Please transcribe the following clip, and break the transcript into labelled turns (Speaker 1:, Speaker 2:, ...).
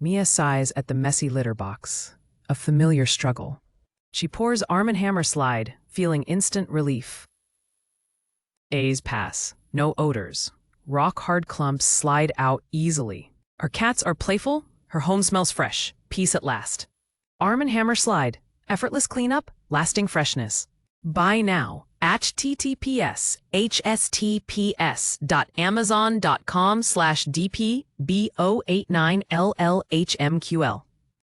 Speaker 1: Mia sighs at the messy litter box, a familiar struggle. She pours Arm & Hammer Slide, feeling instant relief. Days pass, no odors. Rock-hard clumps slide out easily. Our cats are playful, her home smells fresh, peace at last. Arm & Hammer Slide, effortless cleanup, lasting freshness. Buy now at https://amazon.com/dpbo89llhmql.